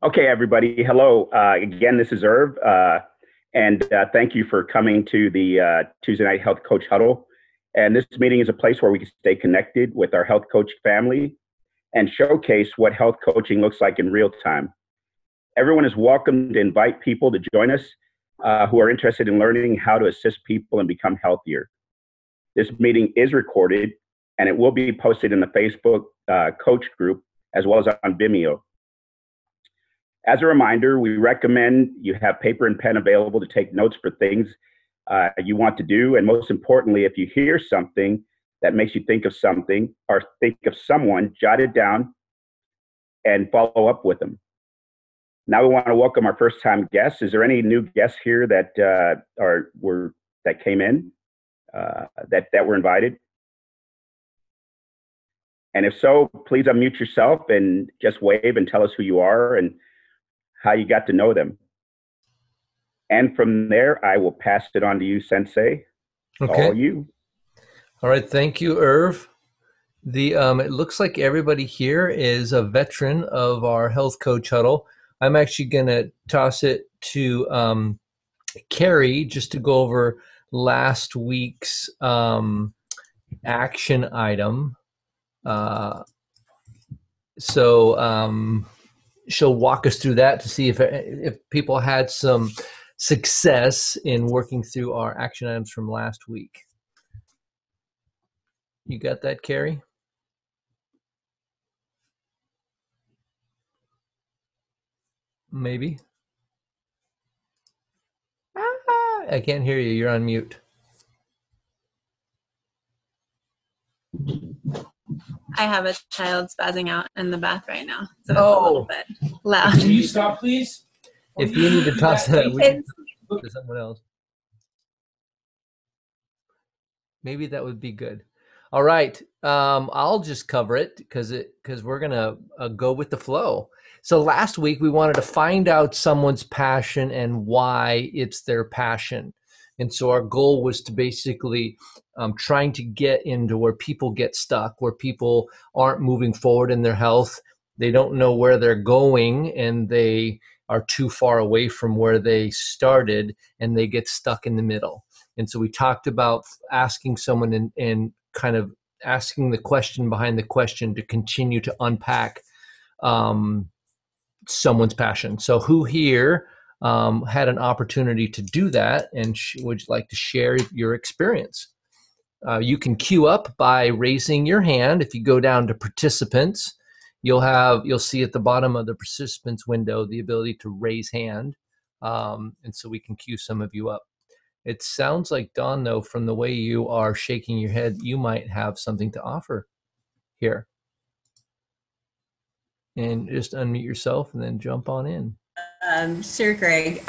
Okay, everybody. Hello. Again, this is Irv. And thank you for coming to the Tuesday Night Health Coach Huddle. And this meeting is a place where we can stay connected with our health coach family and showcase what health coaching looks like in real time. Everyone is welcome to invite people to join us who are interested in learning how to assist people and become healthier. This meeting is recorded and it will be posted in the Facebook coach group as well as on Vimeo. As a reminder, we recommend you have paper and pen available to take notes for things you want to do. And most importantly, if you hear something that makes you think of something or think of someone, jot it down and follow up with them. Now we want to welcome our first time guests. Is there any new guests here that that came in that were invited? And if so, please unmute yourself and just wave and tell us who you are and how you got to know them. And from there, I will pass it on to you, Sensei. Okay. All you. All right. Thank you, Irv. It looks like everybody here is a veteran of our Health Coach Huddle. I'm actually going to toss it to Carrie just to go over last week's action item. She'll walk us through that to see if people had some success in working through our action items from last week. You got that, Carrie? Maybe. I can't hear you. You're on mute. I have a child spazzing out in the bath right now, so it's a little bit loud. Can you stop, please? If you need to toss that, we can to someone else. Maybe that would be good. All right, I'll just cover it because we're gonna go with the flow. So last week we wanted to find out someone's passion and why it's their passion. And so our goal was to basically trying to get into where people get stuck, where people aren't moving forward in their health. They don't know where they're going and they are too far away from where they started and they get stuck in the middle. And so we talked about asking someone and kind of asking the question behind the question to continue to unpack someone's passion. So who here had an opportunity to do that and would like to share your experience? You can queue up by raising your hand. If you go down to participants, you'll see at the bottom of the participants window the ability to raise hand, and so we can queue some of you up. It sounds like, Dawn, though, from the way you are shaking your head, you might have something to offer here. And just unmute yourself and then jump on in. Sure, Greg.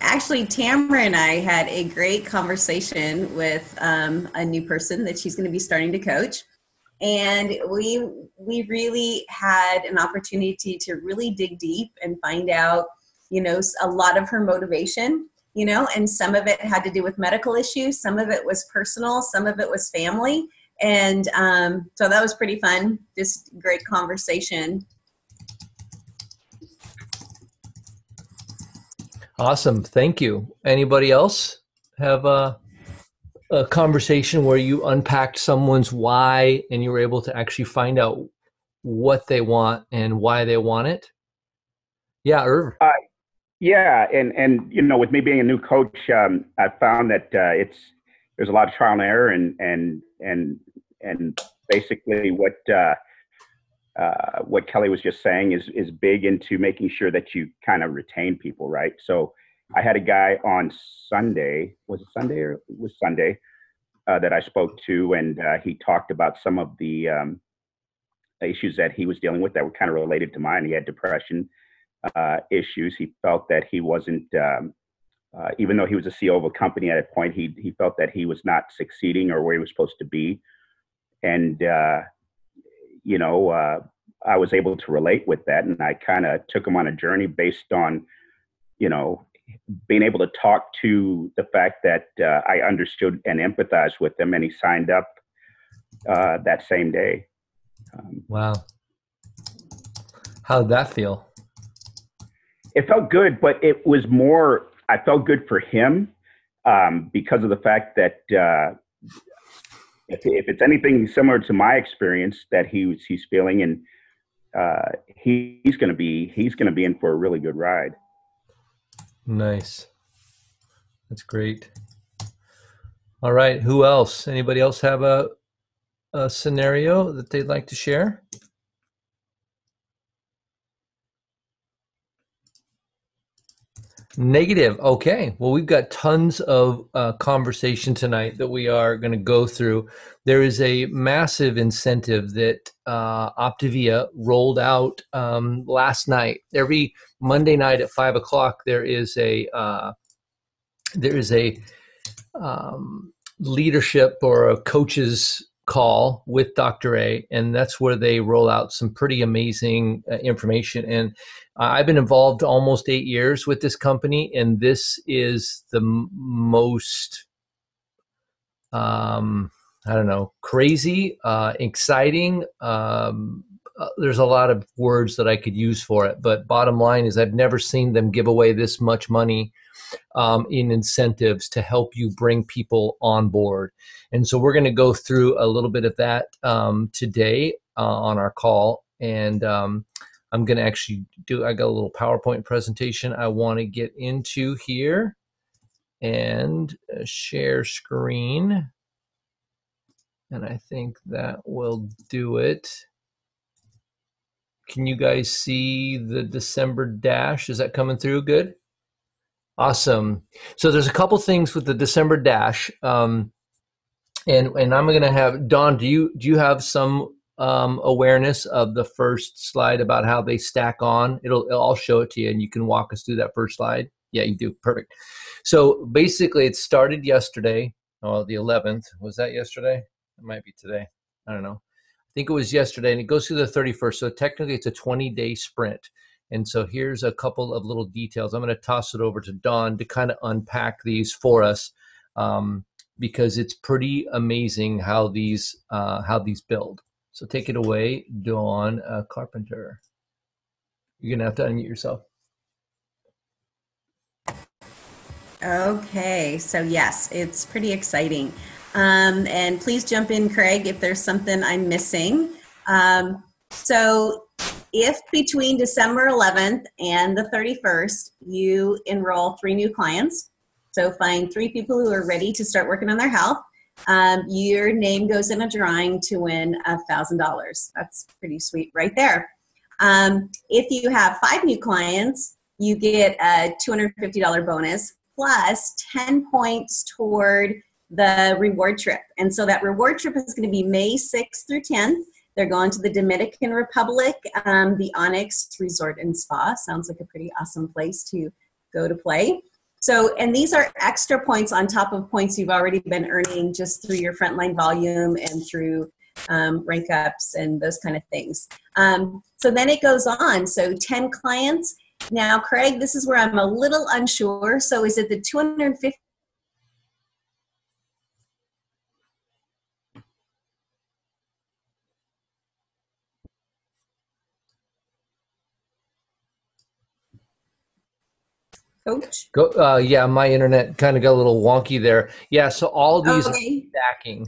Actually, Tamara and I had a great conversation with a new person that she's going to be starting to coach. And we really had an opportunity to really dig deep and find out, a lot of her motivation, and some of it had to do with medical issues. Some of it was personal. Some of it was family. And so that was pretty fun. Just great conversation. Awesome. Thank you. Anybody else have a conversation where you unpacked someone's why and you were able to actually find out what they want and why they want it? Yeah, Irv. Yeah, and with me being a new coach, I found that there's a lot of trial and error, and basically what Kelly was just saying is big into making sure that you kind of retain people, right? So I had a guy on Sunday. Was it Sunday or it was Sunday that I spoke to, and he talked about some of the issues that he was dealing with that were kind of related to mine. He had depression issues. He felt that he wasn't, even though he was a CEO of a company at a point, he felt that he was not succeeding or where he was supposed to be. And, I was able to relate with that. And I kind of took him on a journey based on, being able to talk to the fact that I understood and empathized with him, and he signed up that same day. Wow. How did that feel? it felt good, but it was more, I felt good for him because of the fact that if it's anything similar to my experience that he's feeling, and he's going to be in for a really good ride. Nice. That's great. All right. Who else? Anybody else have a scenario that they'd like to share? Negative. Okay. Well, we've got tons of conversation tonight that we are going to go through. There is a massive incentive that Optavia rolled out last night. Every Monday night at 5 o'clock, there is a leadership or a coach's call with Dr. A, and that's where they roll out some pretty amazing information. And I've been involved almost 8 years with this company, and this is the most, crazy, exciting. There's a lot of words that I could use for it, but bottom line is I've never seen them give away this much money in incentives to help you bring people on board. And so we're going to go through a little bit of that today on our call. And I'm going to actually I got a little PowerPoint presentation I want to get into here and share screen. And I think that will do it. Can you guys see the December Dash? Is that coming through good? Awesome. So there's a couple things with the December Dash. And I'm going to have, Dawn, do you have some awareness of the first slide about how they stack on? I'll show it to you and you can walk us through that first slide. Yeah, you do. Perfect. So basically it started yesterday. Oh, the 11th. Was that yesterday? It might be today. I don't know. I think it was yesterday, and it goes through the 31st. So technically it's a 20-day sprint. And so here's a couple of little details. I'm going to toss it over to Dawn to kind of unpack these for us, because it's pretty amazing how these build. So take it away, Dawn Carpenter. You're going to have to unmute yourself. Okay, so yes, it's pretty exciting. And please jump in, Craig, if there's something I'm missing. So if between December 11th and the 31st, you enroll 3 new clients, so find 3 people who are ready to start working on their health, your name goes in a drawing to win $1,000. That's pretty sweet right there. If you have 5 new clients, you get a $250 bonus plus 10 points toward the reward trip. And so that reward trip is going to be May 6th through 10th. They're going to the Dominican Republic, the Onyx Resort and Spa. Sounds like a pretty awesome place to go to play. So, and these are extra points on top of points you've already been earning just through your frontline volume and through rank ups and those kind of things. So then it goes on. So 10 clients. Now, Craig, this is where I'm a little unsure. So is it the 250? Coach? Yeah, my internet kind of got a little wonky there. Yeah, so all these are stacking.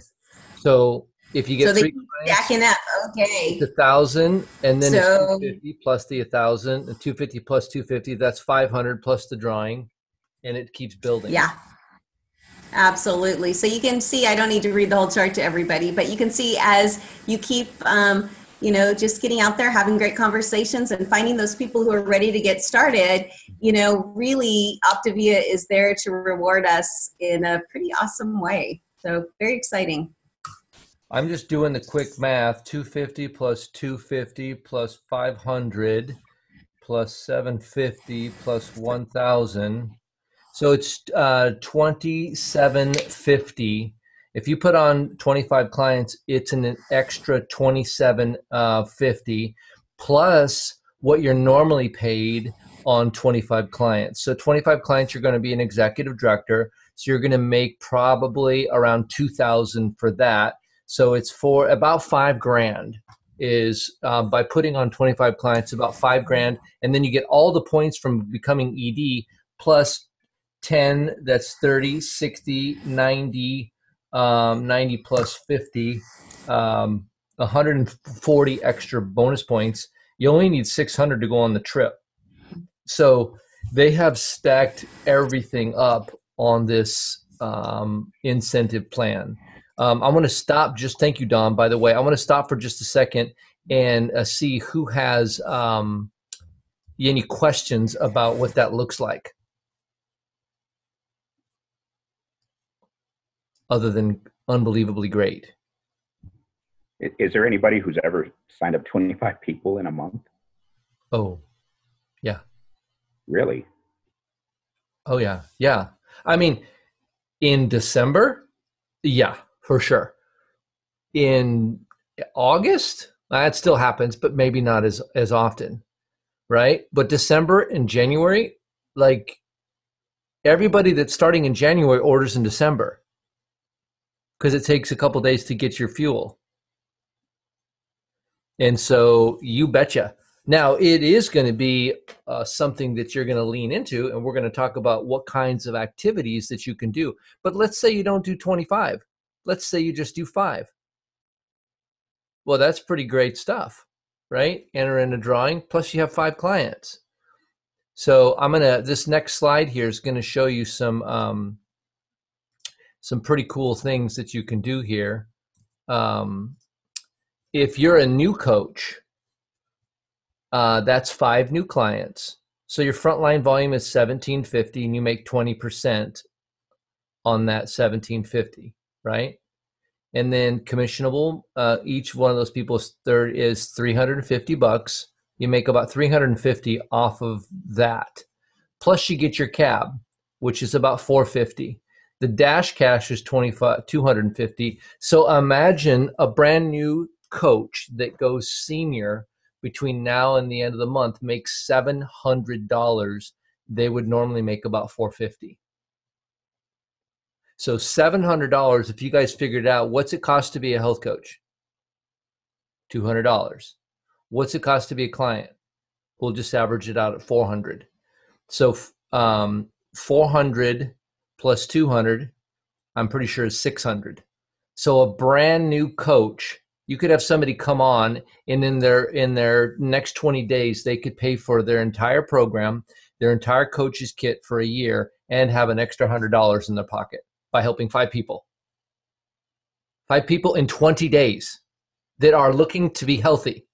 So if you get 3 clients, stacking up, okay. It's 1,000, and then it's 250 plus the 1,000, and 250 plus 250, that's 500 plus the drawing, and it keeps building. Yeah, absolutely. So you can see, I don't need to read the whole chart to everybody, but you can see as you keep just getting out there, having great conversations and finding those people who are ready to get started, really Optavia is there to reward us in a pretty awesome way. So very exciting. I'm just doing the quick math. 250 plus 250 plus 500 plus 750 plus 1,000. So it's 2,750. If you put on 25 clients, it's an extra 2,750 plus what you're normally paid on 25 clients. So 25 clients, you're going to be an executive director. So you're going to make probably around 2,000 for that. So it's for about $5,000 is by putting on 25 clients, about $5,000, and then you get all the points from becoming ED plus 10, that's 30, 60, 90, 90 plus 50, 140 extra bonus points. You only need 600 to go on the trip. So they have stacked everything up on this incentive plan. I'm going to stop. Just thank you, Don, by the way. I want to stop for just a second and see who has any questions about what that looks like, other than unbelievably great. Is there anybody who's ever signed up 25 people in a month? Oh, yeah. Really? Oh, yeah. Yeah. I mean, in December, yeah, for sure. In August, that still happens, but maybe not as often, right? But December and January, like everybody that's starting in January orders in December because it takes a couple days to get your fuel. And so you betcha. Now, it is going to be something that you're going to lean into, and we're going to talk about what kinds of activities that you can do. But let's say you don't do 25. Let's say you just do 5. Well, that's pretty great stuff, right? Enter in a drawing, plus you have 5 clients. So this next slide here is going to show you some pretty cool things that you can do here. If you're a new coach, that's 5 new clients. So your frontline volume is $1,750, and you make 20% on that $1,750, right? And then commissionable, each one of those people is $350. You make about $350 off of that. Plus you get your cab, which is about $450. The dash cash is $250. So imagine a brand new coach that goes senior between now and the end of the month makes $700. They would normally make about $450. So $700, if you guys figured out, what's it cost to be a health coach? $200. What's it cost to be a client? We'll just average it out at $400. So 400 plus 200, I'm pretty sure is 600. So a brand new coach, you could have somebody come on, and in their next 20 days, they could pay for their entire program, their entire coach's kit for a year, and have an extra $100 in their pocket by helping 5 people. 5 people in 20 days that are looking to be healthy.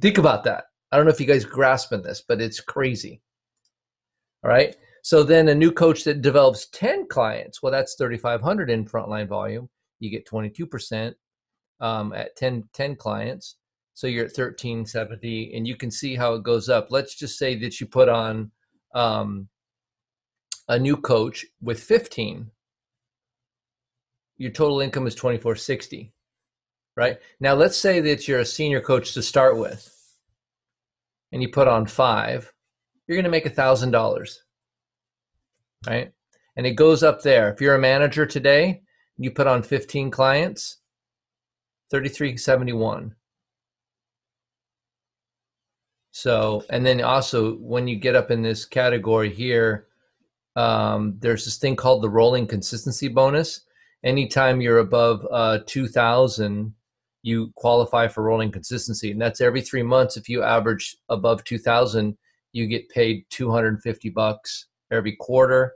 Think about that. I don't know if you guys grasping this, but it's crazy. All right. So then a new coach that develops 10 clients, well, that's 3,500 in frontline volume. You get 22% at 10 clients. So you're at 1,370, and you can see how it goes up. Let's just say that you put on a new coach with 15. Your total income is 2,460, right? Now let's say that you're a senior coach to start with, and you put on 5. You're going to make $1,000, right? And it goes up there. If you're a manager today, you put on 15 clients, 3,371. So, and then also when you get up in this category here, there's this thing called the rolling consistency bonus. Anytime you're above 2,000, you qualify for rolling consistency, and that's every 3 months. If you average above 2,000, you get paid $250 every quarter.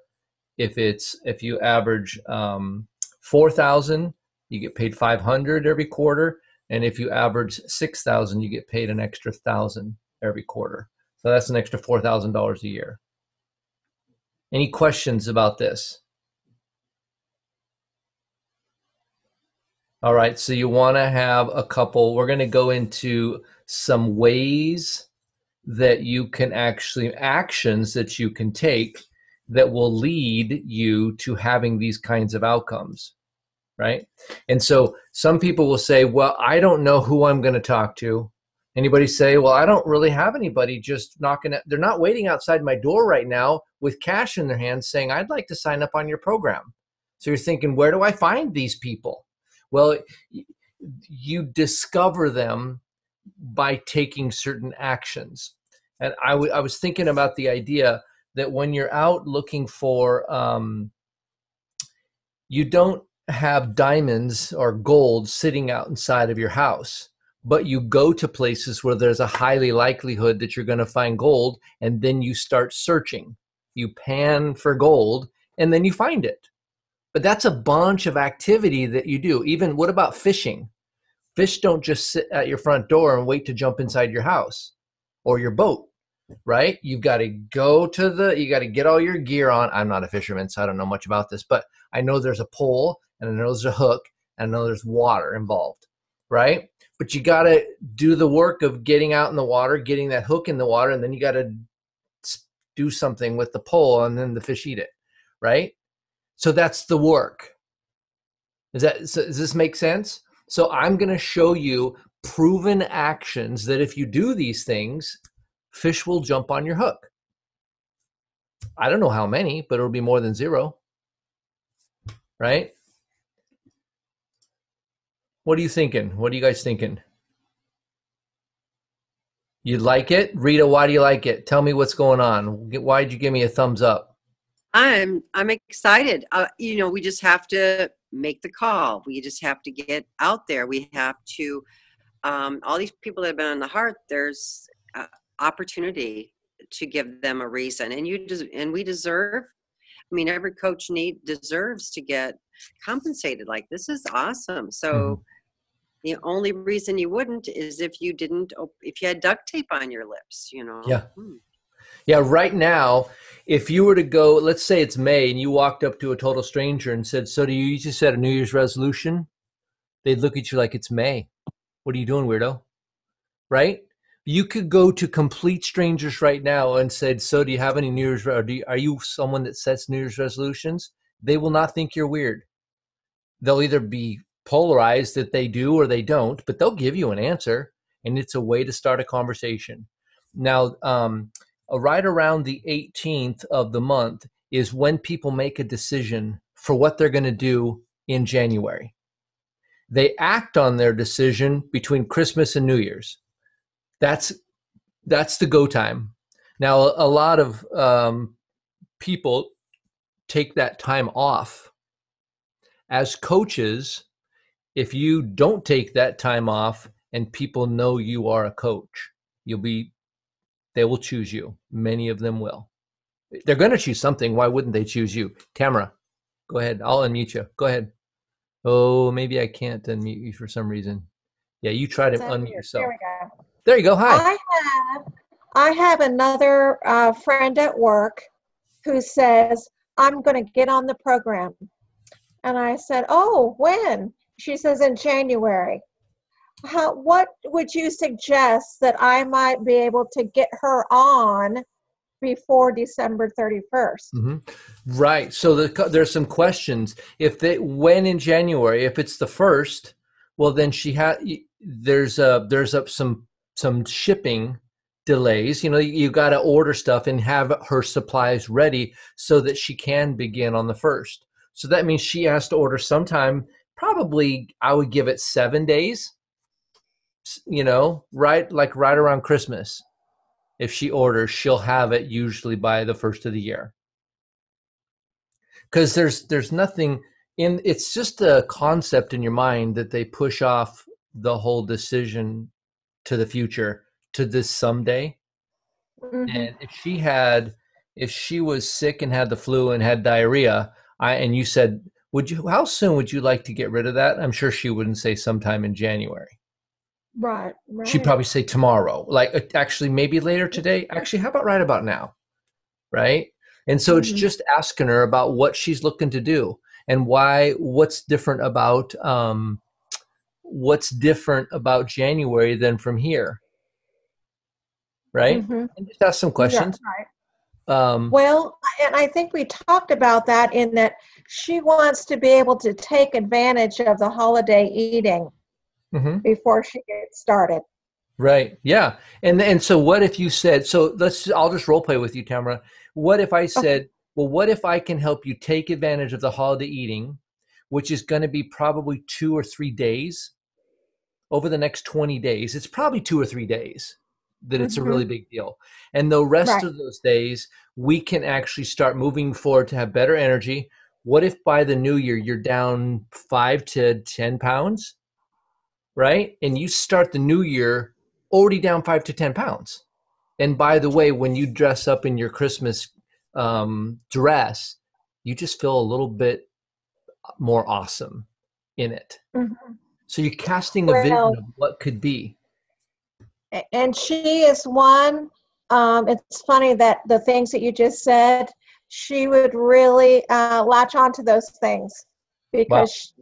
If you average 4,000, you get paid $500 every quarter, and if you average 6,000, you get paid an extra $1,000 every quarter. So that's an extra $4,000 a year. Any questions about this? All right, so you want to have a couple. We're going to go into some ways that you can actions that you can take that will lead you to having these kinds of outcomes, right? And so some people will say, well, I don't know who I'm going to talk to. Anybody say, well, I don't really have anybody just knocking at, they're not waiting outside my door right now with cash in their hands saying, I'd like to sign up on your program. So you're thinking, where do I find these people? Well, you discover them by taking certain actions. And I was thinking about the idea that when you're out looking for, you don't have diamonds or gold sitting out inside of your house, but you go to places where there's a highly likelihood that you're going to find gold, and then you start searching. You pan for gold, and then you find it. But that's a bunch of activity that you do. Even what about fishing? Fish don't just sit at your front door and wait to jump inside your house or your boat, right? You've got to you got to get all your gear on. I'm not a fisherman, so I don't know much about this, but I know there's a pole, and I know there's a hook, and I know there's water involved, right? But you got to do the work of getting out in the water, getting that hook in the water, and then you got to do something with the pole, and then the fish eat it, right? So that's the work. Does this make sense? So I'm going to show you proven actions that if you do these things, fish will jump on your hook. I don't know how many, but it'll be more than 0, right? What are you thinking? What are you guys thinking? You like it? Rita, why do you like it? Tell me what's going on. Why did you give me a thumbs up? I'm excited. We just have to make the call. We just have to get out there. We have to, all these people that have been on the heart, there's opportunity to give them a reason. And we deserve, every coach deserves to get compensated. Like, this is awesome. So the only reason you wouldn't is if you had duct tape on your lips, Yeah. Yeah, right now, if you were to go, let's say it's May, and you walked up to a total stranger and said, so do you usually set a New Year's resolution? They'd look at you like it's May. What are you doing, weirdo? Right? You could go to complete strangers right now and said, so do you have any New Year's, are you someone that sets New Year's resolutions? They will not think you're weird. They'll either be polarized that they do or they don't, but they'll give you an answer, and it's a way to start a conversation. Now, right around the 18th of the month is when people make a decision for what they're going to do in January. They act on their decision between Christmas and New Year's. That's the go time. Now, a lot of people take that time off. As coaches, if you don't take that time off and people know you are a coach, they will choose you. Many of them will. They're going to choose something. Why wouldn't they choose you? Tamara, go ahead. I'll unmute you. Go ahead. Oh, maybe I can't unmute you for some reason. Yeah, you try to unmute yourself. There we go. There you go. Hi. I have another friend at work who says, I'm going to get on the program. And I said, oh, when? She says, in January. What would you suggest that I might be able to get her on before December 31st? Mm-hmm. Right. So there's some questions. When in January, if it's the 1st, well, then there's some shipping delays. You got to order stuff and have her supplies ready so that she can begin on the 1st. So that means she has to order sometime, probably I would give it 7 days, right around Christmas. If she orders, she'll have it usually by the 1st of the year. Because there's nothing it's just a concept in your mind that they push off the whole decision to the future to this someday. Mm-hmm. And if she was sick and had the flu and had diarrhea, and you said, how soon would you like to get rid of that? I'm sure she wouldn't say sometime in January. Right. She'd probably say tomorrow, like actually maybe later today. Actually, how about right about now? Right. And so it's just asking her about what she's looking to do and what's different about January than from here. Right. And just ask some questions. Yeah, right. Well, and I think we talked about that in that she wants to be able to take advantage of the holiday eating before she gets started. Right. Yeah. And so what if you said, I'll just role play with you, Tamara. What if I said, well, what if I can help you take advantage of the holiday eating, which is going to be probably 2 or 3 days, over the next 20 days, it's probably 2 or 3 days that it's a Mm-hmm. really big deal. And the rest Right. of those days, we can actually start moving forward to have better energy. What if by the new year, you're down 5 to 10 pounds, right? And you start the new year already down 5 to 10 pounds. And by the way, when you dress up in your Christmas dress, you just feel a little bit more awesome in it. Mm-hmm. So you're casting a vision Well, of what could be. and she is one. It's funny that the things that you just said, she would really latch on to those things Wow. because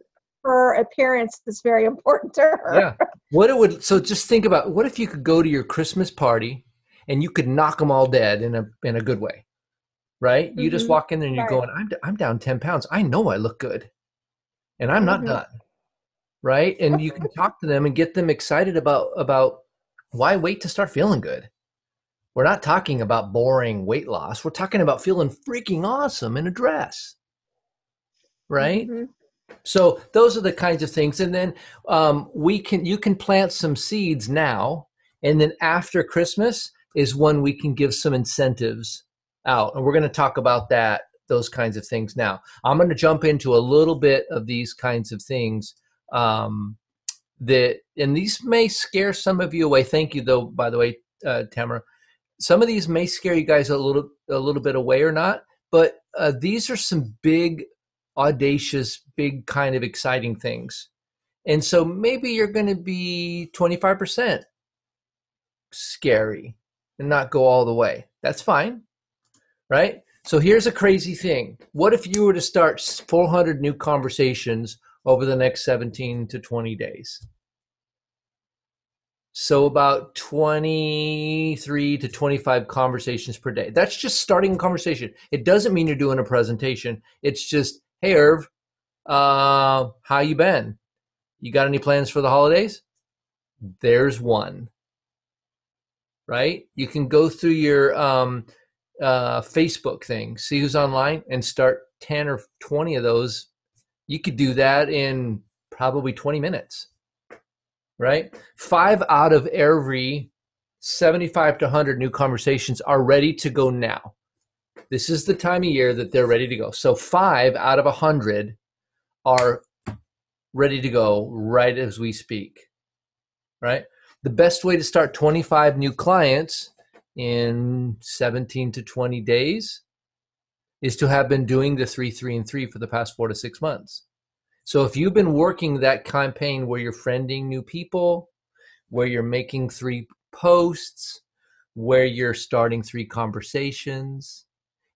her appearance is very important to her. Yeah. What it would, so just think about, what if you could go to your Christmas party and you could knock them all dead in a good way, right? You just Mhm. walk in there and you're Right. going, I'm down 10 pounds. I know I look good and I'm not Mhm. done, right? And you can talk to them and get them excited about why wait to start feeling good. We're not talking about boring weight loss. We're talking about feeling freaking awesome in a dress, right? Mhm. So those are the kinds of things. And then you can plant some seeds now, and then after Christmas is when we can give some incentives out. And we're going to talk about those kinds of things now. I'm going to jump into a little bit of these kinds of things and these may scare some of you away. Thank you, though, by the way, Tamara. Some of these may scare you guys a little bit away or not, but these are some big, audacious, big kind of exciting things. And so maybe you're going to be 25% scary and not go all the way. That's fine, right? So here's a crazy thing. What if you were to start 400 new conversations over the next 17 to 20 days? So about 23 to 25 conversations per day. That's just starting a conversation. It doesn't mean you're doing a presentation. It's just, hey, Irv, how you been? You got any plans for the holidays? There's one, right? You can go through your Facebook thing, see who's online, and start 10 or 20 of those. You could do that in probably 20 minutes. Right? 5 out of every 75 to 100 new conversations are ready to go now. This is the time of year that they're ready to go. So 5 out of 100 are ready to go right as we speak. Right? The best way to start 25 new clients in 17 to 20 days is to have been doing the 3, 3, and 3 for the past 4 to 6 months. So if you've been working that campaign where you're friending new people, where you're making 3 posts, where you're starting 3 conversations,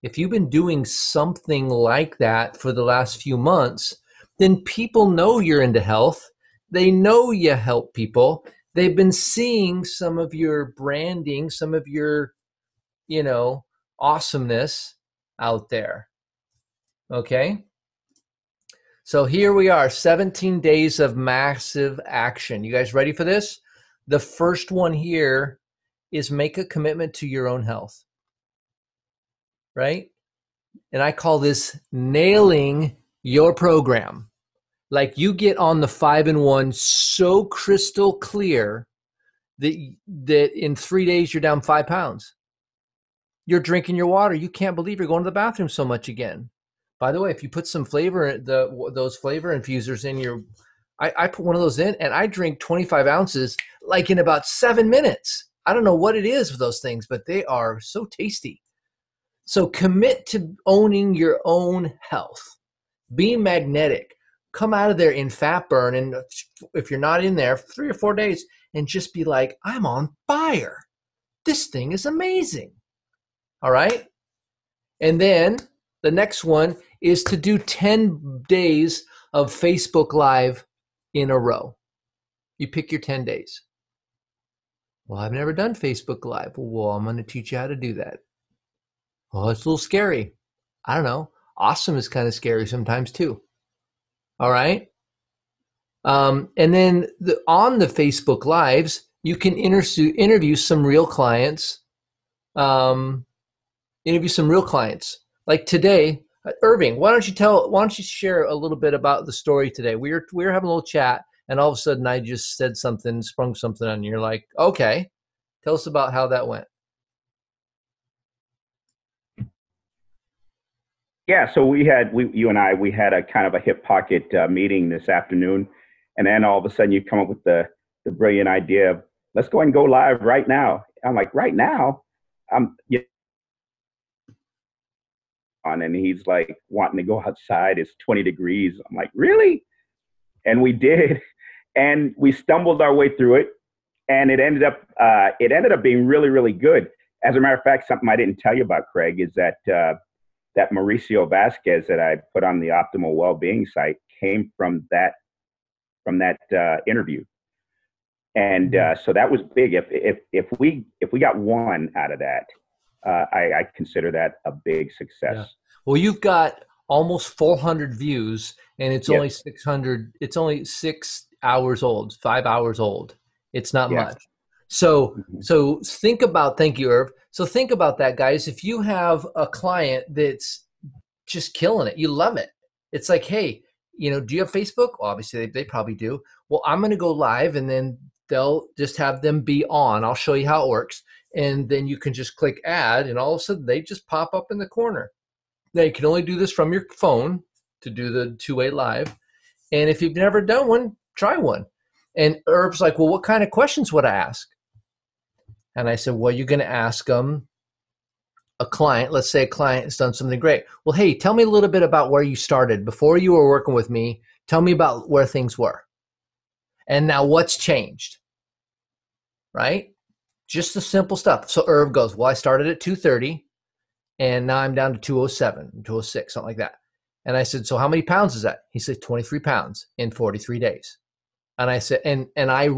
if you've been doing something like that for the last few months, then people know you're into health. They know you help people. They've been seeing some of your branding, some of your, awesomeness out there. Okay? So here we are, 17 days of massive action. You guys ready for this? The first one here is make a commitment to your own health, right? And I call this nailing your program. Like you get on the 5-in-1 so crystal clear that in 3 days you're down 5 pounds. You're drinking your water. You can't believe you're going to the bathroom so much again. By the way, if you put some flavor, those flavor infusers in your, I put one of those in and I drink 25 ounces like in about 7 minutes. I don't know what it is with those things, but they are so tasty. So commit to owning your own health. Be magnetic. Come out of there in fat burn. And if you're not in there, 3 or 4 days and just be like, I'm on fire. This thing is amazing. All right. And then the next one is to do 10 days of Facebook Live in a row. You pick your 10 days. Well, I've never done Facebook Live. Well, I'm going to teach you how to do that. Well, it's a little scary. I don't know. Awesome is kind of scary sometimes too. All right. And then on the Facebook Lives, you can interview some real clients. Like today, Irving, why don't you share a little bit about the story today? We were having a little chat and all of a sudden I just said something, sprung something on you. You're like, okay, tell us about how that went. Yeah, so you and I, we had a kind of a hip pocket meeting this afternoon, and then all of a sudden you come up with the brilliant idea of let's go and go live right now. I'm like, right now? Yeah. And he's like wanting to go outside. It's 20 degrees. I'm like, really? And we did, and we stumbled our way through it, and it ended up being really, really good. As a matter of fact, something I didn't tell you about, Craig, is that that Mauricio Vasquez that I put on the Optimal Wellbeing site came from that interview, and so that was big. If we got one out of that, I consider that a big success. Yeah. Well, you've got almost 400 views, and it's only 600. It's only 6 hours old, 5 hours old. It's not much. So think about. Thank you, Irv. So think about that, guys. If you have a client that's just killing it, you love it. It's like, hey, do you have Facebook? Well, obviously, they probably do. Well, I'm going to go live, and then they'll just have them be on. I'll show you how it works. And then you can just click add, and all of a sudden they just pop up in the corner. Now you can only do this from your phone to do the two-way live. And if you've never done one, try one. And Irv's like, well, what kind of questions would I ask? And I said, well, you're going to ask them a client. Let's say a client has done something great. Well, hey, tell me a little bit about where you started. Before you were working with me, tell me about where things were. And now what's changed, right? Just the simple stuff. So Irv goes, well, I started at 230 and now I'm down to 207, 206, something like that. And I said, so how many pounds is that? He said, 23 pounds in 43 days. And I said, and I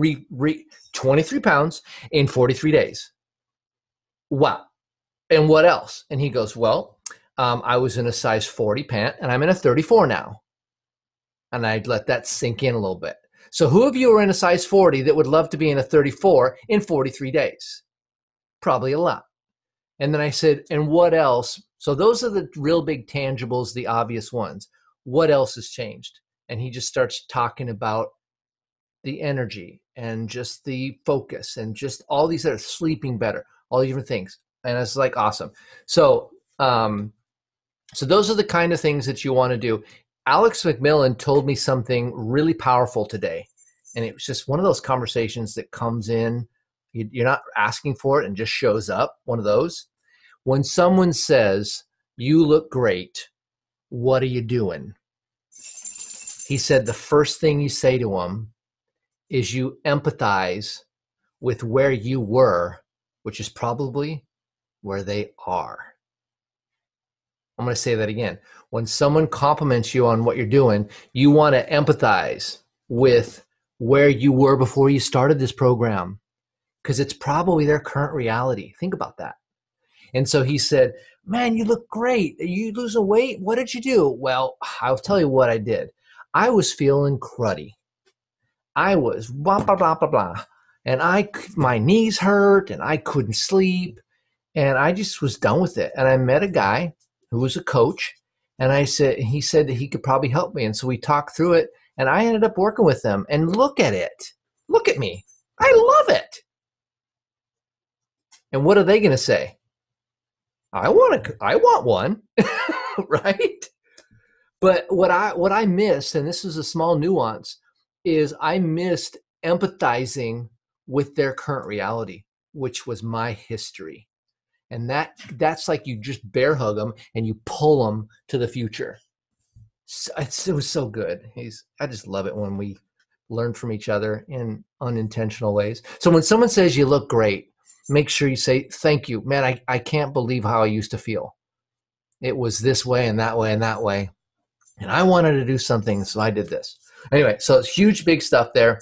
23 pounds in 43 days. Wow. And what else? And he goes, well, I was in a size 40 pant and I'm in a 34 now. And I'd let that sink in a little bit. So who of you are in a size 40 that would love to be in a 34 in 43 days? Probably a lot. And then I said, and what else? So those are the real big tangibles, the obvious ones. What else has changed? And he just starts talking about the energy and just the focus and just all these other sleeping better, all different things. And it's like, awesome. So, so those are the kind of things that you want to do. Alex McMillan told me something really powerful today. And it was just one of those conversations that comes in, you're not asking for it and just shows up, one of those. When someone says, you look great, what are you doing? He said the first thing you say to them is you empathize with where you were, which is probably where they are. I'm going to say that again. When someone compliments you on what you're doing, you want to empathize with where you were before you started this program, because it's probably their current reality. Think about that. And so he said, man, you look great. Are you losing weight? What did you do? Well, I'll tell you what I did. I was feeling cruddy. I was blah, blah, blah, blah, blah. And my knees hurt and I couldn't sleep. And I just was done with it. And I met a guy who was a coach. And he said that he could probably help me. And so we talked through it. And I ended up working with them. And look at it. Look at me. I love it. And what are they going to say? I want one, right? But what I missed, and this is a small nuance, is I missed empathizing with their current reality, which was my history. And that's like you just bear hug them and you pull them to the future. It was so good. I just love it when we learn from each other in unintentional ways. So when someone says you look great, make sure you say, thank you. Man, I can't believe how I used to feel. It was this way and that way and that way. And I wanted to do something, so I did this. Anyway, so it's huge, big stuff there.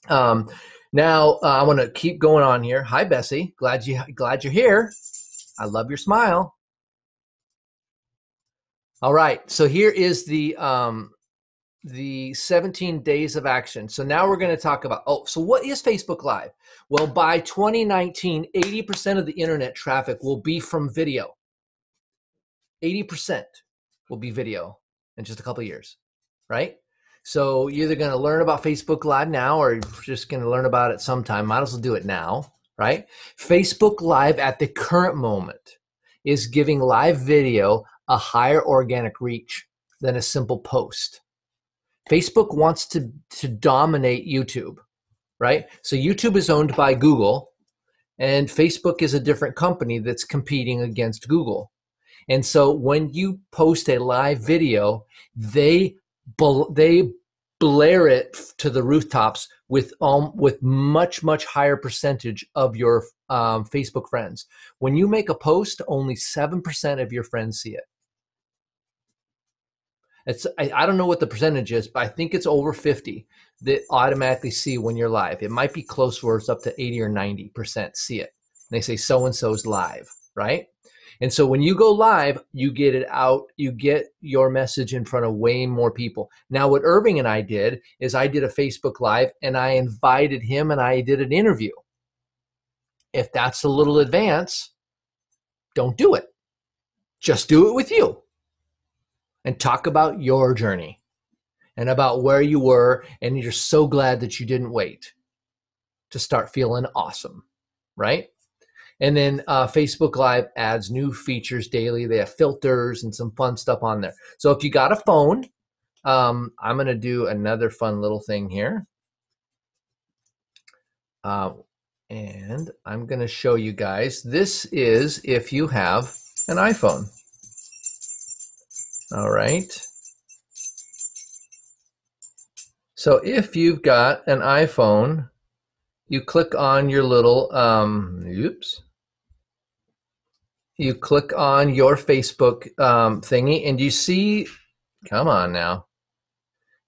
Now I want to keep going on here. Hi, Bessie. Glad you're here. I love your smile. All right. So here is the 17 days of action. So now we're going to talk about, so what is Facebook Live? Well, by 2019, 80% of the internet traffic will be from video. 80% will be video in just a couple of years, right? So you're either going to learn about Facebook Live now, or you're just going to learn about it sometime. Might as well do it now, right? Facebook Live at the current moment is giving live video a higher organic reach than a simple post. Facebook wants to dominate YouTube, right? So YouTube is owned by Google, and Facebook is a different company that's competing against Google. And so when you post a live video, they blare it to the rooftops with much higher percentage of your Facebook friends. When you make a post, only 7% of your friends see it. I don't know what the percentage is, but I think it's over 50 that automatically see when you're live. It might be close where it's up to 80 or 90% see it. And they say so-and-so's live, right? And so when you go live, you get it out, you get your message in front of way more people. Now what Irving and I did is I did a Facebook Live and I invited him and I did an interview. If that's a little advance, don't do it. Just do it with you. And talk about your journey and about where you were, and you're so glad that you didn't wait to start feeling awesome, right? And then Facebook Live adds new features daily. They have filters and some fun stuff on there. So if you got a phone, I'm going to do another fun little thing here. And I'm going to show you guys. This is if you have an iPhone. All right. So if you've got an iPhone, you click on your little, you click on your Facebook thingy, and you see, come on now.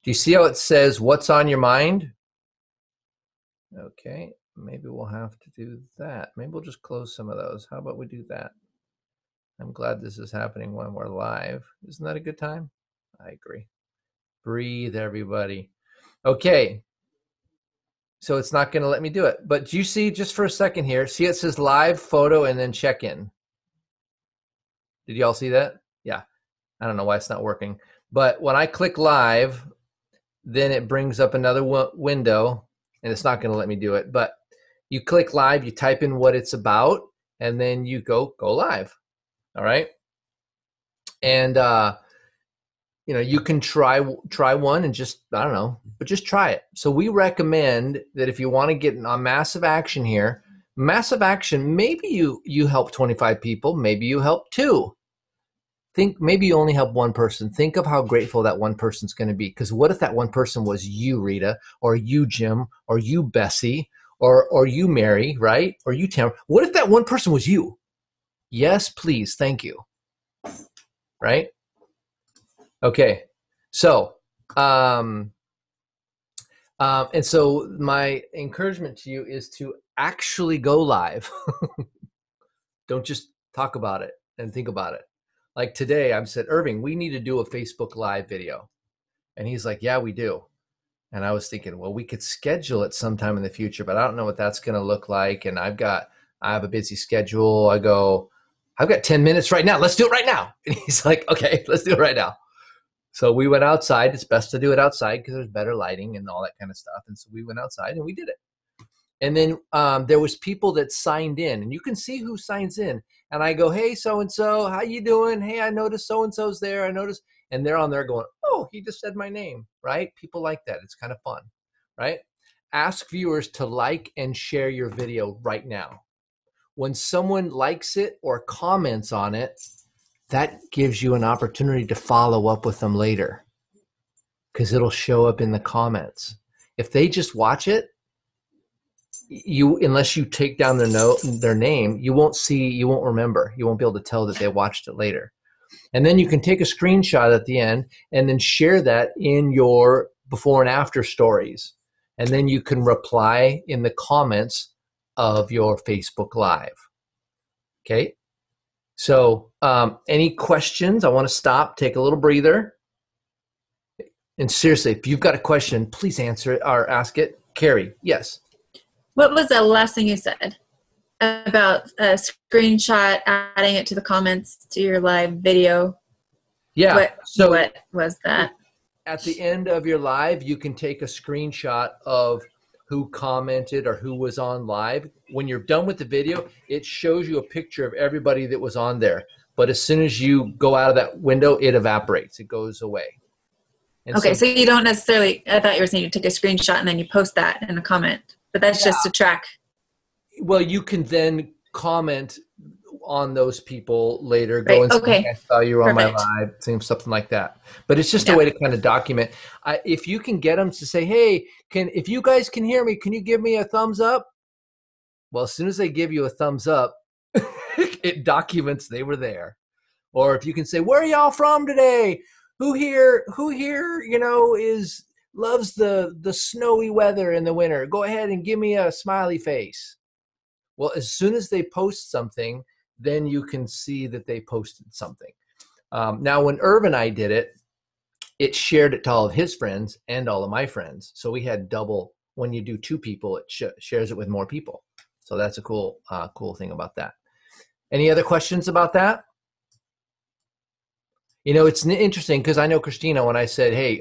Do you see how it says, what's on your mind? Okay, maybe we'll have to do that. Maybe we'll just close some of those. How about we do that? I'm glad this is happening when we're live. Isn't that a good time? I agree. Breathe, everybody. Okay. So it's not going to let me do it. But do you see, just for a second here, see it says live photo and then check in. Did y'all see that? Yeah. I don't know why it's not working. But when I click live, then it brings up another window, and it's not going to let me do it. But you click live, you type in what it's about, and then you go live. All right. And, you can try one and just, I don't know, but just try it. So we recommend that if you want to get on massive action here, massive action, maybe you help 25 people, maybe you help 2. Think maybe you only help 1 person. Think of how grateful that 1 person's going to be. Because what if that 1 person was you, Rita, or you, Jim, or you, Bessie, or you, Mary, right? Or you, Tamara. What if that 1 person was you? Yes, please. Thank you. Right? Okay. So, and so my encouragement to you is to actually go live. Don't just talk about it and think about it. Like today, I've said, Irving, we need to do a Facebook Live video. And he's like, yeah, we do. And I was thinking, well, we could schedule it sometime in the future, but I don't know what that's going to look like. And I have a busy schedule. I go, I've got 10 minutes right now. Let's do it right now. And he's like, okay, let's do it right now. So we went outside. It's best to do it outside because there's better lighting and all that kind of stuff. And so we went outside and we did it. And then there was people that signed in, and you can see who signs in. And I go, hey, so-and-so, how you doing? Hey, I noticed so-and-so's there. I noticed. And they're on there going, oh, he just said my name, right? People like that. It's kind of fun, right? Ask viewers to like and share your video right now. When someone likes it or comments on it, that gives you an opportunity to follow up with them later because it'll show up in the comments. If they just watch it, unless you take down their name, you won't remember. You won't be able to tell that they watched it later. And then you can take a screenshot at the end and then share that in your before and after stories. And then you can reply in the comments of your Facebook Live. Okay. So any questions? I want to stop, take a little breather. And seriously, if you've got a question, please answer it or ask it. Carrie, yes. What was the last thing you said about a screenshot, adding it to the comments to your live video? Yeah. What was that? at the end of your live, you can take a screenshot of who commented or who was on live. When you're done with the video, it shows you a picture of everybody that was on there. But as soon as you go out of that window, it evaporates. It goes away. And Okay, so you don't necessarily, I thought you were saying you take a screenshot and then you post that in a comment, but that's just to track. Well, you can then comment on those people later, go Right. and say, Okay. "Hey, I saw you on Perfect. my live," something like that. But it's just a way to kind of document. If you can get them to say, "Hey, if you guys can hear me, can you give me a thumbs up?" Well, as soon as they give you a thumbs up, it documents they were there. Or if you can say, "Where are y'all from today? Who here, loves the snowy weather in the winter? Go ahead and give me a smiley face." Well, as soon as they post something, then you can see that they posted something. Now, when Irv and I did it, it shared it to all of his friends and all of my friends. So we had double. When you do two people, it shares it with more people. So that's a cool thing about that. Any other questions about that? It's interesting because I know Christina, when I said, "Hey,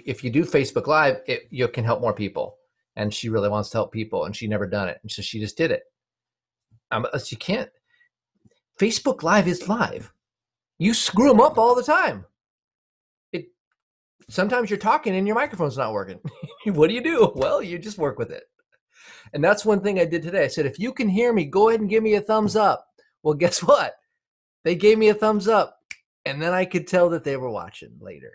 if you do Facebook Live, you can help more people." And she really wants to help people, and she never done it. And so she just did it. She can't. Facebook Live is live. You screw them up all the time. Sometimes you're talking and your microphone's not working. What do? Well, you just work with it. And that's one thing I did today. I said, if you can hear me, go ahead and give me a thumbs up. Well, guess what? They gave me a thumbs up. And then I could tell that they were watching later.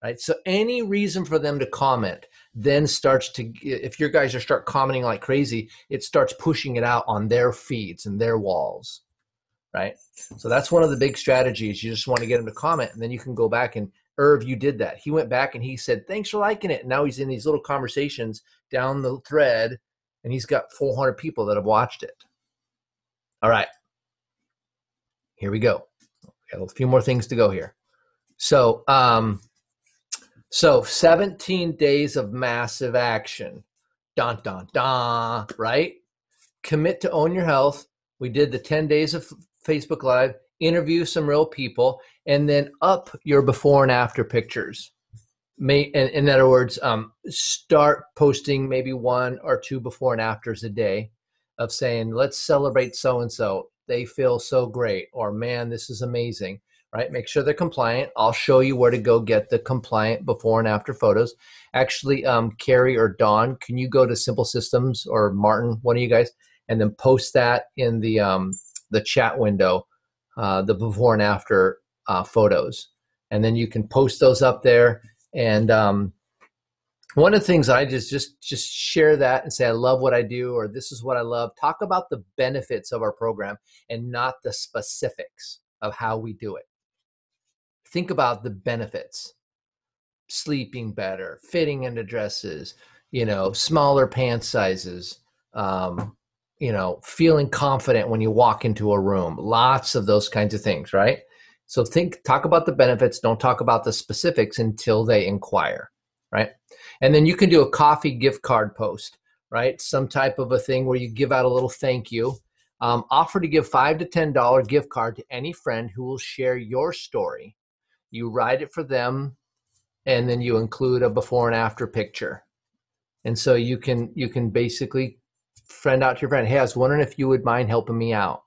Right? So any reason for them to comment then starts to, if your guys start commenting like crazy, it starts pushing it out on their feeds and their walls. Right? So that's one of the big strategies. You just want to get them to comment, and then you can go back and, Irv, you did that. He went back and he said, "Thanks for liking it." And now he's in these little conversations down the thread, and he's got 400 people that have watched it. All right. Here we go. We got a few more things to go here. So 17 days of massive action. Dun, dun, dun, right? Commit to own your health. We did the 10 days of Facebook Live, interview some real people, and then up your before and after pictures. In other words, start posting maybe 1 or 2 before and afters a day of saying, "Let's celebrate so-and-so. They feel so great," or "Man, this is amazing," right? Make sure they're compliant. I'll show you where to go get the compliant before and after photos. Actually, Carrie or Dawn, can you go to Simple Systems, or Martin, one of you guys, and then post that in the chat window, the before and after photos. And then you can post those up there. And one of the things I just share that and say, "I love what I do," or "This is what I love." Talk about the benefits of our program and not the specifics of how we do it. Think about the benefits: sleeping better, fitting into dresses, smaller pant sizes, feeling confident when you walk into a room, lots of those kinds of things, right? So talk about the benefits, don't talk about the specifics until they inquire, right? And then you can do a coffee gift card post, right? Some type of a thing where you give out a little thank you. Offer to give $5 to $10 gift card to any friend who will share your story. You write it for them, and then you include a before and after picture. And so you can basically friend out to your friend, "Hey, I was wondering if you would mind helping me out.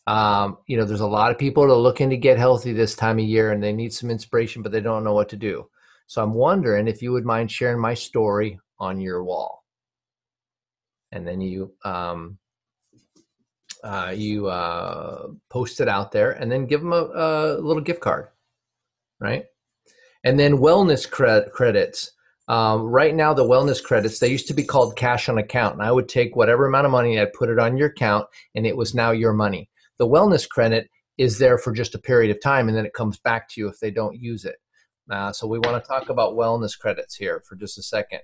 There's a lot of people that are looking to get healthy this time of year, and they need some inspiration, but they don't know what to do. So I'm wondering if you would mind sharing my story on your wall." And then you post it out there, and then give them a little gift card, right? And then wellness credits. Right now, the wellness credits, they used to be called cash on account. And I would take whatever amount of money, I'd put it on your account, and it was now your money. The wellness credit is there for just a period of time, and then it comes back to you if they don't use it. So we want to talk about wellness credits here for just a second.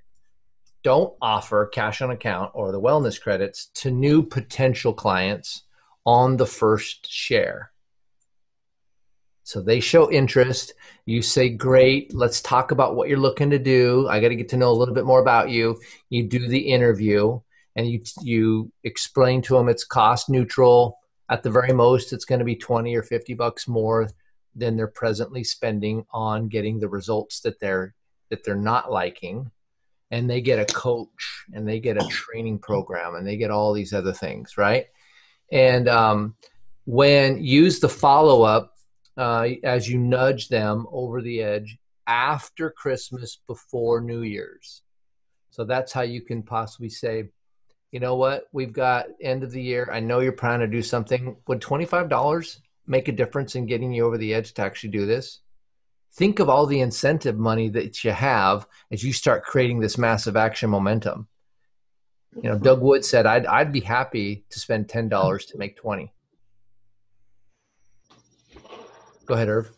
Don't offer cash on account or the wellness credits to new potential clients on the first share. So they show interest. You say, "Great, let's talk about what you're looking to do. I got to get to know a little bit more about you." You do the interview, and you explain to them it's cost neutral. At the very most, it's going to be $20 or $50 more than they're presently spending on getting the results that they're not liking. And they get a coach, and they get a training program, and they get all these other things, right? And when use the follow-up as you nudge them over the edge after Christmas, before New Year's. So that's how you can possibly say, you know what, we've got end of the year. I know you're trying to do something. Would $25 make a difference in getting you over the edge to actually do this? Think of all the incentive money that you have as you start creating this massive action momentum. You know, Doug Wood said, I'd be happy to spend $10 to make 20. Go ahead, Irv.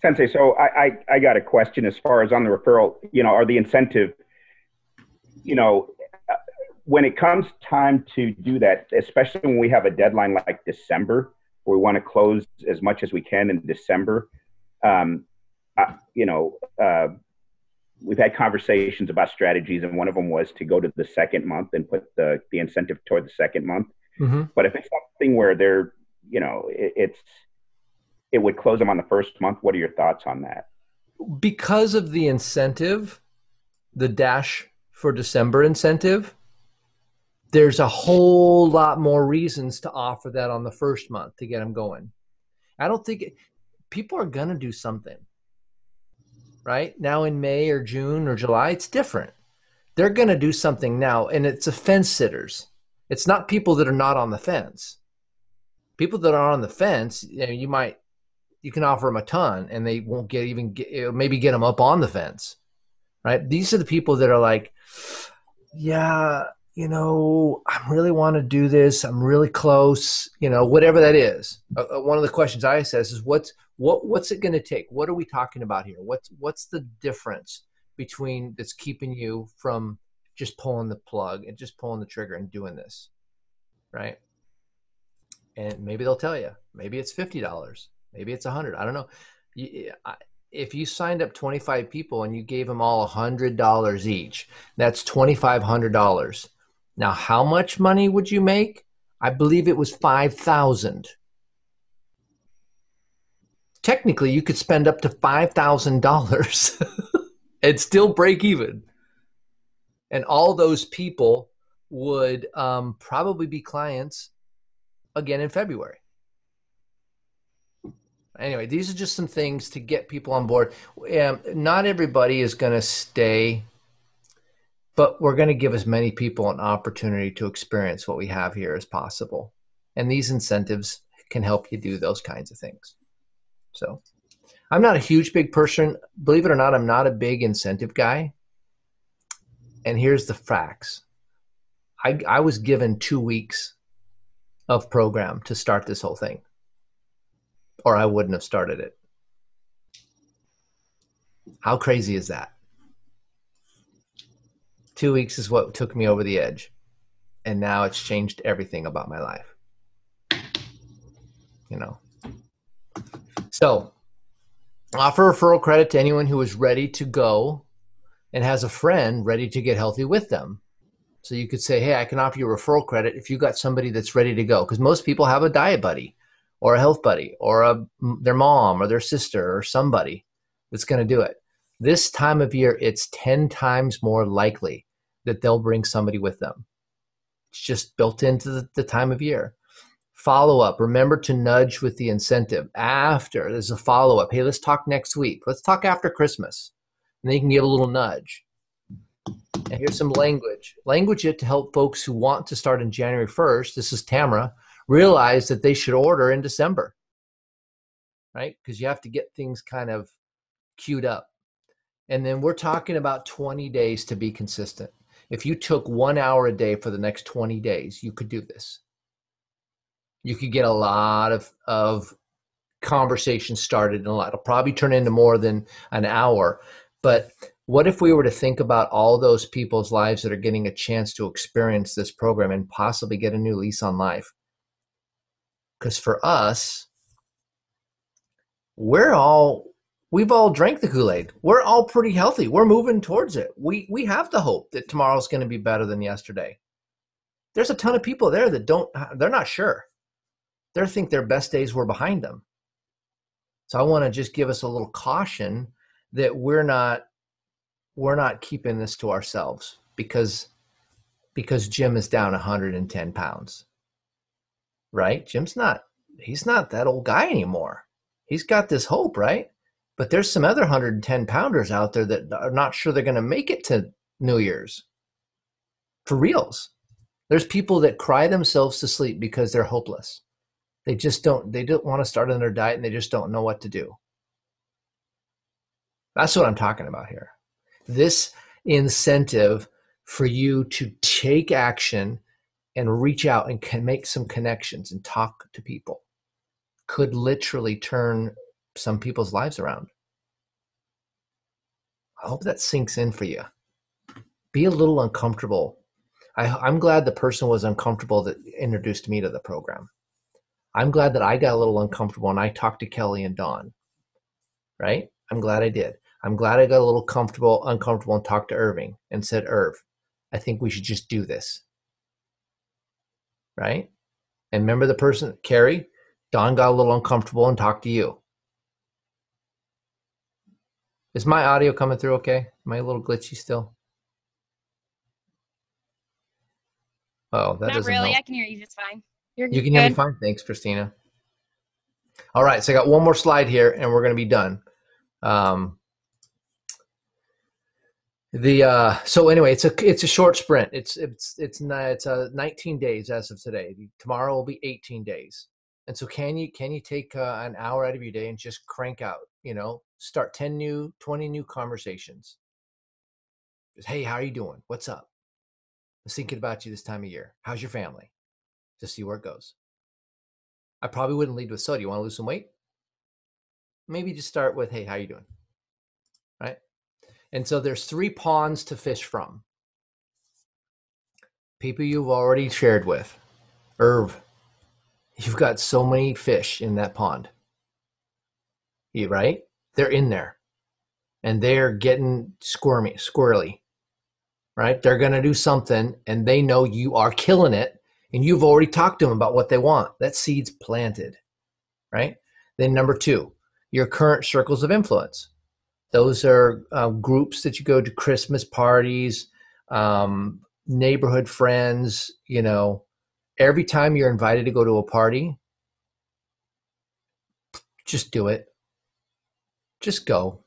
Sensei, so I got a question as far as on the referral, you know, or the incentive, you know, when it comes time to do that, especially when we have a deadline like December, where we want to close as much as we can in December, we've had conversations about strategies, and one of them was to go to the second month and put the incentive toward the second month. Mm-hmm. But if it's something where they're, you know, it would close them on the first month, what are your thoughts on that? Because of the incentive, the Dash for December incentive, there's a whole lot more reasons to offer that on the first month to get them going. I don't think people are going to do something. Right now in May or June or July, it's different. They're going to do something now, and it's a fence sitters. It's not people that are not on the fence. People that are on the fence, you know, you can offer them a ton, and they won't maybe get them up on the fence, right? These are the people that are like, yeah, you know, I really want to do this. I'm really close, you know, whatever that is. One of the questions I says is, what's it going to take? What are we talking about here? What's the difference between that's keeping you from just pulling the plug and just pulling the trigger and doing this, right? And maybe they'll tell you. Maybe it's $50. Maybe it's $100. I don't know. If you signed up 25 people and you gave them all $100 each, that's $2,500. Now, how much money would you make? I believe it was $5,000. Technically, you could spend up to $5,000 and still break even. And all those people would probably be clients again in February. Anyway, these are just some things to get people on board. Not everybody is going to stay, but we're going to give as many people an opportunity to experience what we have here as possible. And these incentives can help you do those kinds of things. So I'm not a huge, big person. Believe it or not, I'm not a big incentive guy. And here's the facts. I was given 2 weeks of program to start this whole thing, or I wouldn't have started it. How crazy is that? 2 weeks is what took me over the edge. And now it's changed everything about my life. You know. So, offer referral credit to anyone who is ready to go and has a friend ready to get healthy with them. So you could say, hey, I can offer you referral credit if you got somebody that's ready to go. Because most people have a diet buddy or a health buddy or their mom or their sister or somebody that's going to do it. This time of year, it's 10 times more likely that they'll bring somebody with them. It's just built into the time of year. Follow-up. Remember to nudge with the incentive. After, there's a follow-up. Hey, let's talk next week. Let's talk after Christmas. And then you can give a little nudge. And here's some language. Language it to help folks who want to start on January 1st, this is Tamara, realize that they should order in December, right? Because you have to get things kind of queued up. And then we're talking about 20 days to be consistent. If you took 1 hour a day for the next 20 days, you could do this. You could get a lot of conversation started, and it'll probably turn into more than an hour. But what if we were to think about all those people's lives that are getting a chance to experience this program and possibly get a new lease on life? Because for us, we've all drank the Kool-Aid. We're all pretty healthy. We're moving towards it. We have the hope that tomorrow's going to be better than yesterday. There's a ton of people there that they're not sure. They think their best days were behind them. So I want to just give us a little caution that we're not keeping this to ourselves because Jim is down 110 pounds, right? He's not that old guy anymore. He's got this hope, right? But there's some other 110 pounders out there that are not sure they're going to make it to New Year's. For reals. There's people that cry themselves to sleep because they're hopeless. They don't want to start on their diet and they just don't know what to do. That's what I'm talking about here. This incentive for you to take action and reach out and can make some connections and talk to people could literally turn some people's lives around. I hope that sinks in for you. Be a little uncomfortable. I'm glad the person was uncomfortable that introduced me to the program. I'm glad that I got a little uncomfortable and I talked to Kelly and Dawn, right? I'm glad I did. I'm glad I got a little uncomfortable and talked to Irving and said, Irv, I think we should just do this, right? And remember the person, Carrie, Dawn got a little uncomfortable and talked to you. Is my audio coming through okay? Am I a little glitchy still? Oh, that Not doesn't really. help. I can hear you just fine. You're You can good. hear me fine. Thanks, Christina. All right, so I got one more slide here, and we're going to be done. So anyway, it's a short sprint. It's 19 days as of today. Tomorrow will be 18 days. And so can you take an hour out of your day and just crank out? Start 10 new, 20 new conversations. Just, hey, how are you doing? What's up? I was thinking about you this time of year. How's your family? Just see where it goes. I probably wouldn't lead with, so do you want to lose some weight? Maybe just start with, hey, how you doing? Right? And so there's 3 ponds to fish from. People you've already shared with. Irv, you've got so many fish in that pond. Right? They're in there. And they're getting squirrely. Right? They're going to do something and they know you are killing it and you've already talked to them about what they want. That seed's planted. Right? Then number 2, your current circles of influence. Those are groups that you go to, Christmas parties, neighborhood friends. Every time you're invited to go to a party, just do it. Just go.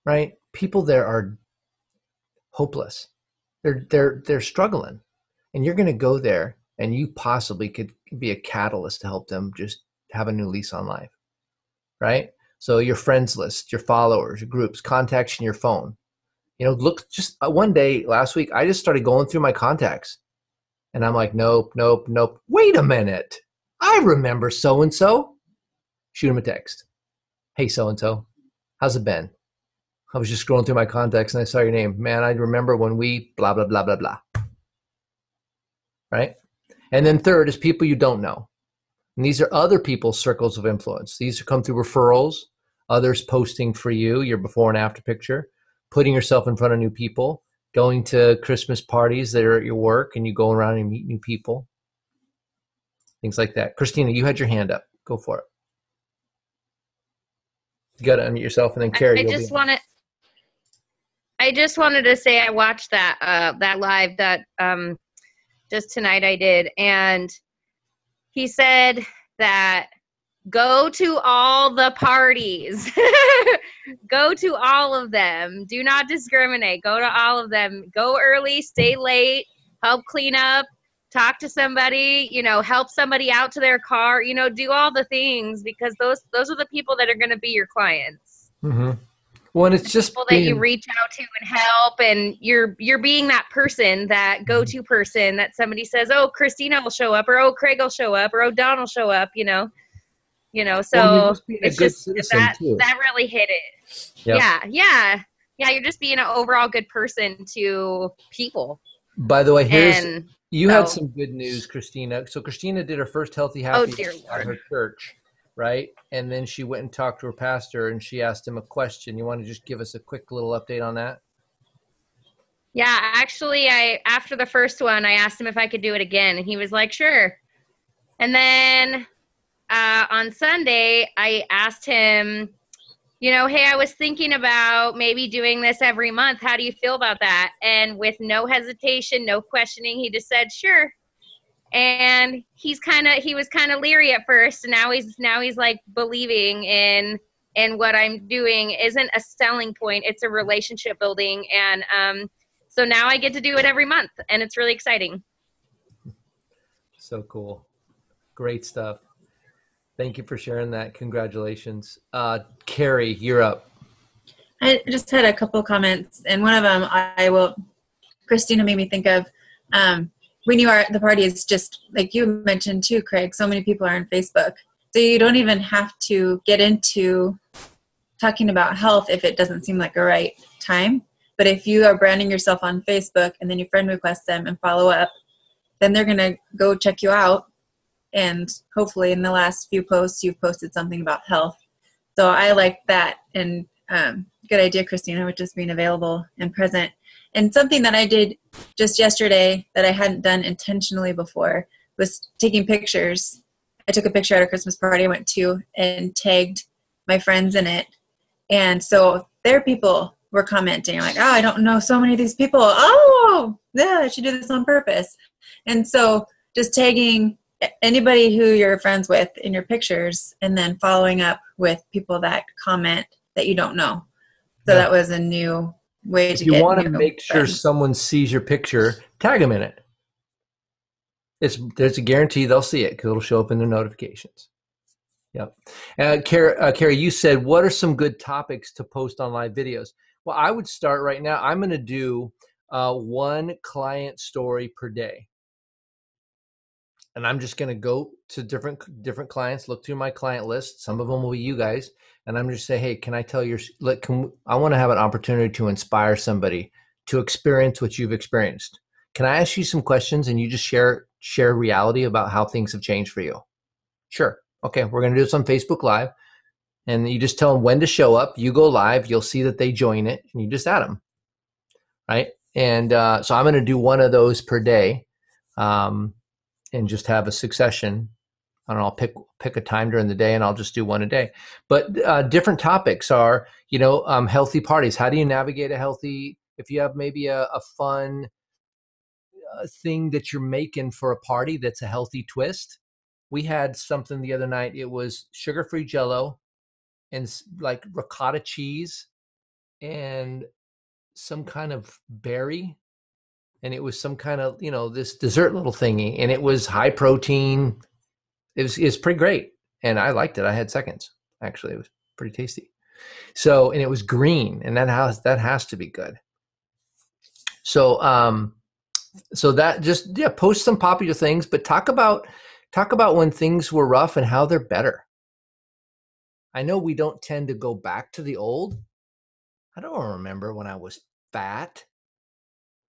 Right? People there are hopeless. They're struggling, and you're going to go there, and you possibly could be a catalyst to help them just have a new lease on life. Right? So your friends list, your followers, your groups, contacts in your phone. Look, just one day last week, I just started going through my contacts. And I'm like, nope. Wait a minute. I remember so-and-so. Shoot him a text. Hey, so-and-so, how's it been? I was just scrolling through my contacts and I saw your name. Man, I remember when we blah, blah, blah, blah, blah. Right? And then third is people you don't know. And these are other people's circles of influence. These come through referrals, others posting for you, your before and after picture, putting yourself in front of new people, going to Christmas parties that are at your work and you go around and meet new people, things like that. Christina, you had your hand up. Go for it. You got to unmute yourself, and then Carrie. I just wanted to say I watched that live that just tonight I did, and he said that go to all the parties. Go to all of them. Do not discriminate. Go to all of them. Go early, stay late, help clean up, talk to somebody, help somebody out to their car, do all the things, because those are the people that are going to be your clients. Mm-hmm. Well, and it's just people that you reach out to and help, and you're being that person, that go-to person that somebody says, oh, Christina will show up, or oh, Craig will show up, or oh, Don will show up, so well, it's just that really hit it. Yep. Yeah. You're just being an overall good person to people. By the way, you had some good news, Christina. So Christina did her first Healthy Happy at her church, right? And then she went and talked to her pastor and she asked him a question. You want to just give us a quick little update on that? Yeah, actually, after the first one, I asked him if I could do it again, and he was like, sure. And then on Sunday, I asked him, hey, I was thinking about maybe doing this every month. How do you feel about that? And with no hesitation, no questioning, he just said, sure. And he was kind of leery at first. And now he's like believing in what I'm doing isn't a selling point. It's a relationship building. And so now I get to do it every month, and it's really exciting. So cool. Great stuff. Thank you for sharing that. Congratulations. Carrie, you're up. I just had a couple comments, and one of them Christina made me think of, we knew the party is just, like you mentioned too, Craig, so many people are on Facebook. So you don't even have to get into talking about health if it doesn't seem like a right time. But if you are branding yourself on Facebook and then your friend requests them and follow up, then they're going to go check you out. And hopefully in the last few posts, you've posted something about health. So I like that. And good idea, Christina, with just being available and present. And something that I did just yesterday that I hadn't done intentionally before was taking pictures. I took a picture at a Christmas party I went to and tagged my friends in it. And so their people were commenting like, oh, I don't know so many of these people. Oh, yeah, I should do this on purpose. And so just tagging anybody who you're friends with in your pictures and then following up with people that comment that you don't know. So that was a new way to get. You want to make sure friends. Someone sees your picture, tag them in it. There's a guarantee they'll see it because it'll show up in their notifications. Yep. Carrie, you said, what are some good topics to post on live videos? Well, I would start right now. I'm going to do one client story per day. And I'm just going to go to different clients, look through my client list. Some of them will be you guys. And I'm just say, hey, can I tell I want to have an opportunity to inspire somebody to experience what you've experienced. Can I ask you some questions and you just share reality about how things have changed for you? Sure. Okay. We're going to do this on Facebook Live. And you just tell them when to show up. You go live. You'll see that they join it and you just add them. Right. And so I'm going to do one of those per day. And just have a succession. I don't know, I'll pick a time during the day and I'll just do one a day. But different topics are, healthy parties. How do you navigate if you have maybe a fun thing that you're making for a party that's a healthy twist. We had something the other night. It was sugar-free Jell-O and like ricotta cheese and some kind of berry. And it was some kind of, this dessert little thingy. And it was high protein. It was pretty great. And I liked it. I had seconds. Actually, it was pretty tasty. So, and it was green. And that has to be good. So, so that just, post some popular things, but talk about when things were rough and how they're better. I know we don't tend to go back to the old. I don't remember when I was fat.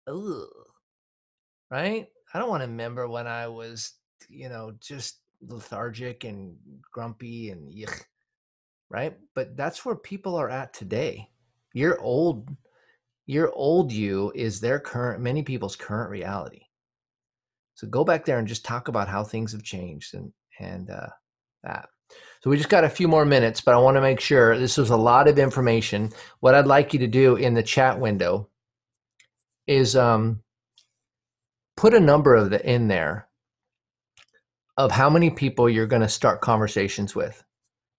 Ugh. Right? I don't want to remember when I was, just lethargic and grumpy and yuck. Right? But that's where people are at today. Your old you is many people's current reality. So go back there and just talk about how things have changed and that. So we just got a few more minutes, but I want to make sure this was a lot of information. What I'd like you to do in the chat window is put a number in there of how many people you're going to start conversations with.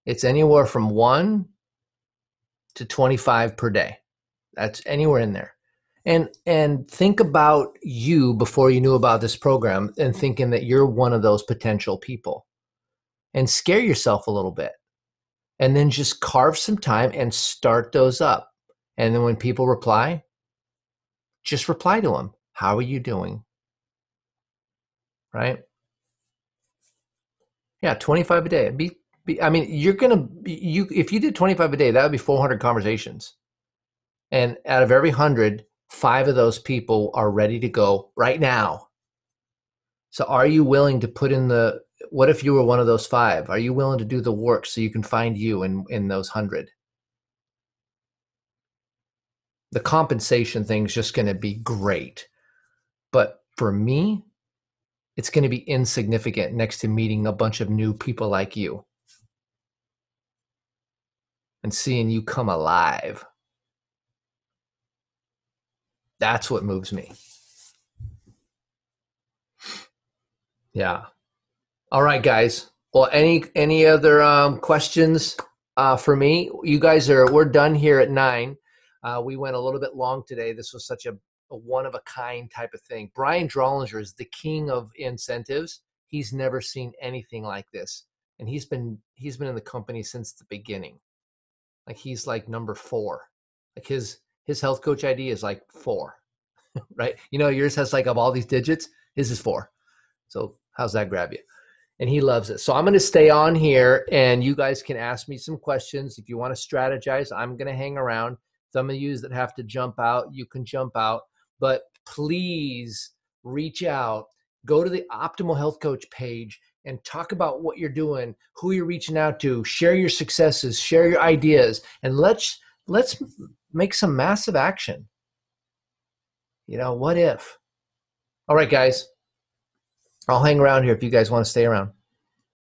It's anywhere from 1 to 25 per day. That's anywhere in there. And think about you before you knew about this program and thinking that you're one of those potential people. And scare yourself a little bit. And then just carve some time and start those up. And then when people reply, just reply to them. How are you doing? Right? Yeah, 25 a day. If you did 25 a day, that would be 400 conversations. And out of every 100, 5 of those people are ready to go right now. So are you willing to put in what if you were one of those 5? Are you willing to do the work so you can find you in those 100? The compensation thing is just going to be great. But for me, it's going to be insignificant next to meeting a bunch of new people like you and seeing you come alive. That's what moves me. Yeah. All right, guys. Well, any other questions for me? You guys we're done here at 9. We went a little bit long today. This was such a one-of-a-kind type of thing. Brian Drollinger is the king of incentives. He's never seen anything like this. And he's been in the company since the beginning. Like he's like number 4. Like his health coach ID is like 4, right? You know, yours has like of all these digits, his is 4. So how's that grab you? And he loves it. So I'm going to stay on here and you guys can ask me some questions. If you want to strategize, I'm going to hang around. Some of you that have to jump out, you can jump out. But please reach out. Go to the Optimal Health Coach page and talk about what you're doing, who you're reaching out to, share your successes, share your ideas, and let's make some massive action. You know, what if? All right, guys. I'll hang around here if you guys want to stay around.